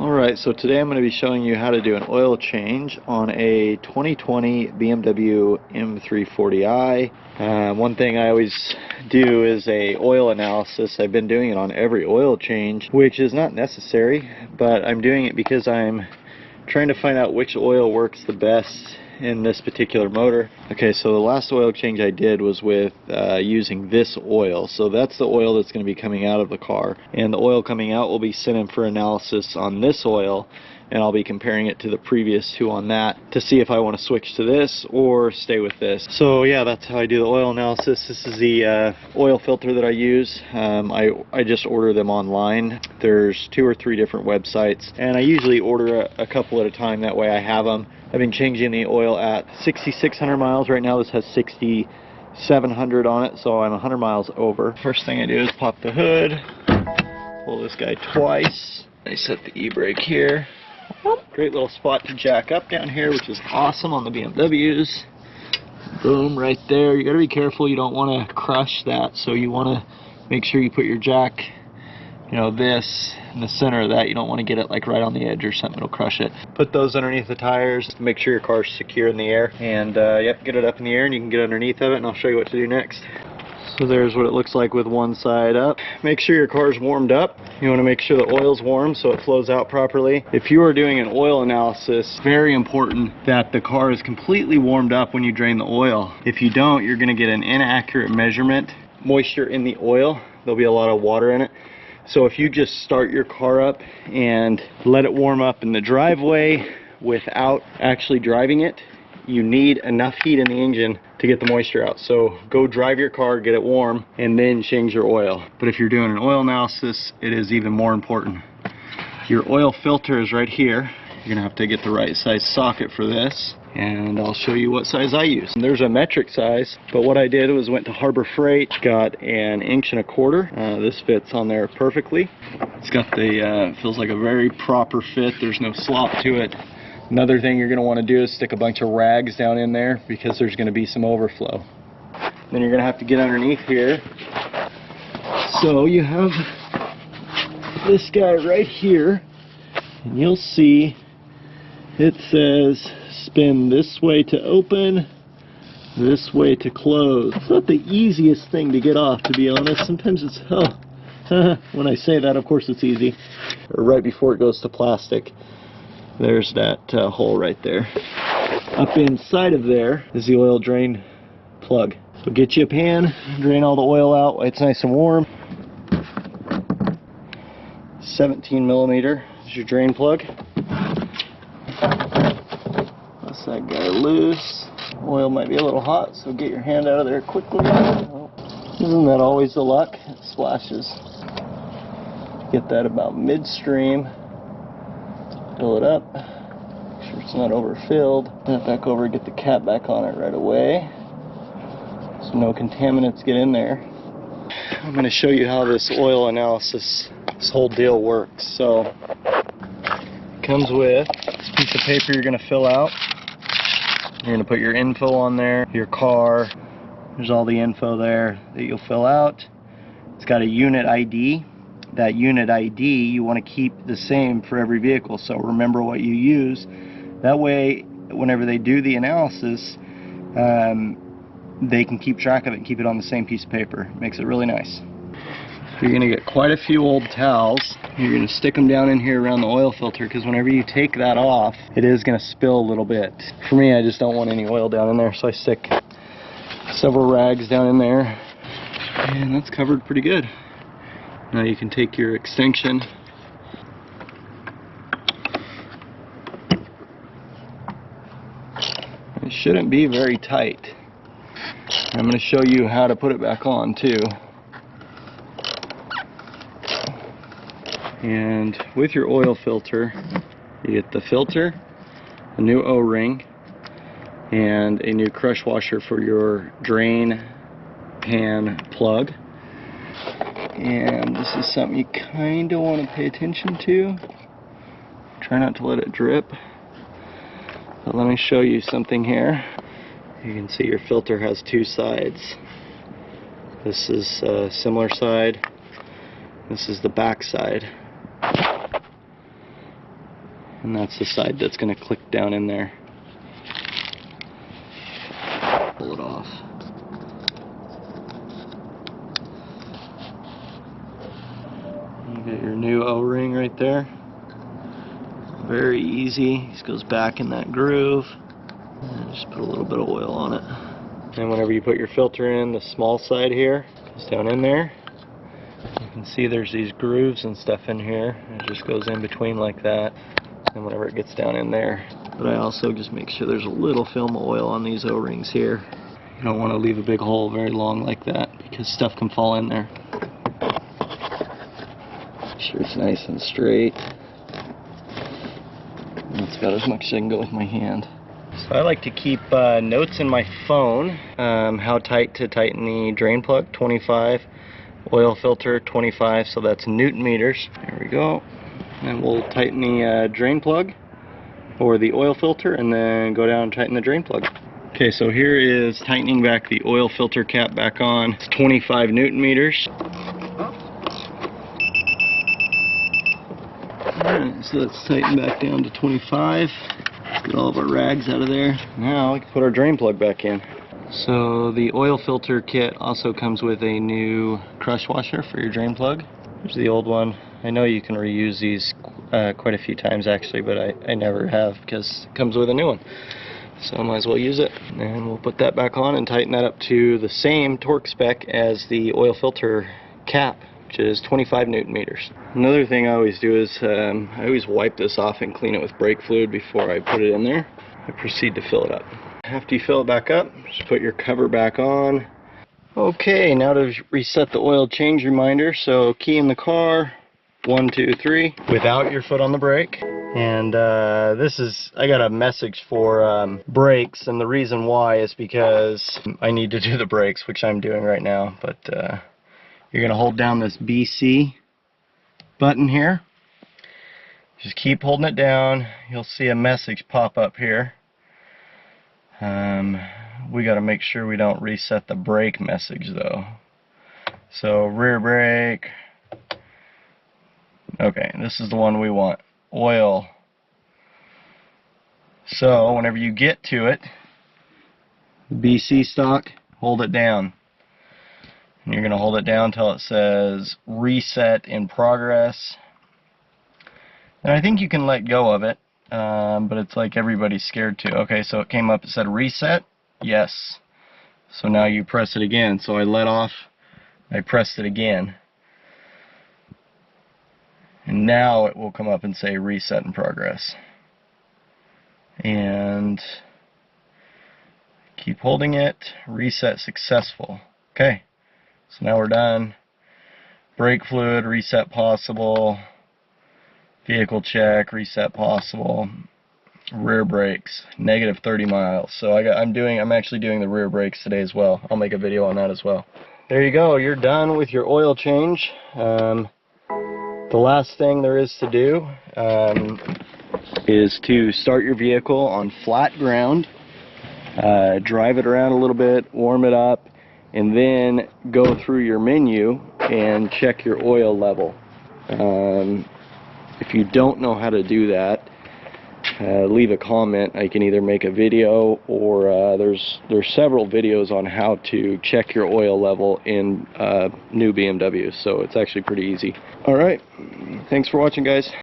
Alright, so today I'm going to be showing you how to do an oil change on a 2020 BMW M340i. One thing I always do is a oil analysis. I've been doing it on every oil change, which is not necessary, but I'm doing it because I'm trying to find out which oil works the best in this particular motor. Okay, so the last oil change I did was with using this oil. So that's the oil that's going to be coming out of the car, and the oil coming out will be sent in for analysis on this oil, and I'll be comparing it to the previous two on that to see if I want to switch to this or stay with this. So yeah, that's how I do the oil analysis. This is the oil filter that I use. I just order them online. There's 2 or 3 different websites, and I usually order a couple at a time, that way I have them. I've been changing the oil at 6,600 miles. Right now this has 6,700 on it, so I'm 100 miles over. First thing I do is pop the hood, pull this guy twice. I set the e-brake here. Great little spot to jack up down here, which is awesome on the BMWs. Boom, right there. You gotta be careful, you don't want to crush that, so you want to make sure you put your jack, you know, this in the center of that. You don't want to get it like right on the edge or something, it'll crush it. Put those underneath the tires to make sure your car's secure in the air, and yep, get it up in the air and you can get underneath of it, and I'll show you what to do next. So there's what it looks like with one side up. Make sure your car's warmed up. You want to make sure the oil's warm so it flows out properly. If you are doing an oil analysis, very important that the car is completely warmed up when you drain the oil. If you don't, you're going to get an inaccurate measurement. Moisture in the oil, there'll be a lot of water in it. So if you just start your car up and let it warm up in the driveway without actually driving it, you need enough heat in the engine to get the moisture out. So go drive your car, get it warm, and then change your oil. But if you're doing an oil analysis, it is even more important. Your oil filter is right here. You're gonna have to get the right size socket for this, and I'll show you what size I use. And there's a metric size, but what I did was went to Harbor Freight, got an 1.25 inch. This fits on there perfectly. It's got the, feels like a very proper fit. There's no slop to it. Another thing you're going to want to do is stick a bunch of rags down in there, because there's going to be some overflow. Then you're going to have to get underneath here. So you have this guy right here, and you'll see it says spin this way to open, this way to close. It's not the easiest thing to get off, to be honest. Sometimes it's, when I say that, of course it's easy. Or right before it goes to plastic. There's that hole right there. Up inside of there is the oil drain plug. So get you a pan, drain all the oil out while it's nice and warm. 17 millimeter is your drain plug. Press that guy loose. Oil might be a little hot, so get your hand out of there quickly. Oh, isn't that always the luck? It splashes. Get that about midstream. Fill it up, make sure it's not overfilled. Turn it back over, get the cap back on it right away so no contaminants get in there. I'm going to show you how this oil analysis, this whole deal works. So it comes with this piece of paper you're going to fill out. You're going to put your info on there, your car. There's all the info there that you'll fill out. It's got a unit ID. That unit ID you want to keep the same for every vehicle, so remember what you use. That way, whenever they do the analysis, they can keep track of it and keep it on the same piece of paper. Makes it really nice. You're going to get quite a few old towels. You're going to stick them down in here around the oil filter, because whenever you take that off, it is going to spill a little bit. For me, I just don't want any oil down in there, so I stick several rags down in there, and that's covered pretty good. Now you can take your extension, it shouldn't be very tight. I'm going to show you how to put it back on too. And with your oil filter, you get the filter, a new O-ring, and a new crush washer for your drain pan plug. And this is something you kind of want to pay attention to. Try not to let it drip. But let me show you something here. You can see your filter has 2 sides. This is a similar side. This is the back side. and that's the side that's going to click down in there. Pull it off. You get your new O-ring right there. Very easy. Just goes back in that groove. And just put a little bit of oil on it. And whenever you put your filter in, the small side here goes down in there. You can see there's these grooves and stuff in here. It just goes in between like that. And whenever it gets down in there. But I also just make sure there's a little film of oil on these O-rings here. You don't want to leave a big hole very long like that because stuff can fall in there. Make sure it's nice and straight. And it's about as much as I can go with my hand. So I like to keep notes in my phone. How tight to tighten the drain plug, 25. Oil filter, 25, so that's Newton meters. There we go. And we'll tighten the drain plug or the oil filter and then go down and tighten the drain plug. Okay, so here is tightening back the oil filter cap back on. It's 25 Newton meters. Alright, so let's tighten back down to 25. Get all of our rags out of there. Now we can put our drain plug back in. So the oil filter kit also comes with a new crush washer for your drain plug. Here's the old one. I know you can reuse these quite a few times actually, but I never have because it comes with a new one. So I might as well use it. And we'll put that back on and tighten that up to the same torque spec as the oil filter cap, which is 25 Newton meters. Another thing I always do is I always wipe this off and clean it with brake fluid before I put it in there. I proceed to fill it up. After you fill it back up, just put your cover back on. Okay, now to reset the oil change reminder. So key in the car, 1, 2, 3, without your foot on the brake. And I got a message for brakes, and the reason why is because I need to do the brakes, which I'm doing right now. But you're gonna hold down this BC button here. Just keep holding it down. You'll see a message pop up here. We got to make sure we don't reset the brake message though. So rear brake. Okay, this is the one we want. Oil. So whenever you get to it, BC stock, hold it down. And you're going to hold it down until it says reset in progress. And I think you can let go of it. But it's like everybody's scared to. Okay, so it came up, it said reset. Yes. So now you press it again. So I let off, I pressed it again. And now it will come up and say reset in progress. And keep holding it. Reset successful. Okay, so now we're done. Brake fluid, reset possible. Vehicle check, reset possible. Rear brakes, negative 30 miles. So I'm actually doing the rear brakes today as well. I'll make a video on that as well. There you go. You're done with your oil change. The last thing there is to do is to start your vehicle on flat ground. Drive it around a little bit, warm it up, and then go through your menu and check your oil level. If you don't know how to do that, leave a comment. I can either make a video or there's several videos on how to check your oil level in new BMW, so it's actually pretty easy. Alright, thanks for watching guys.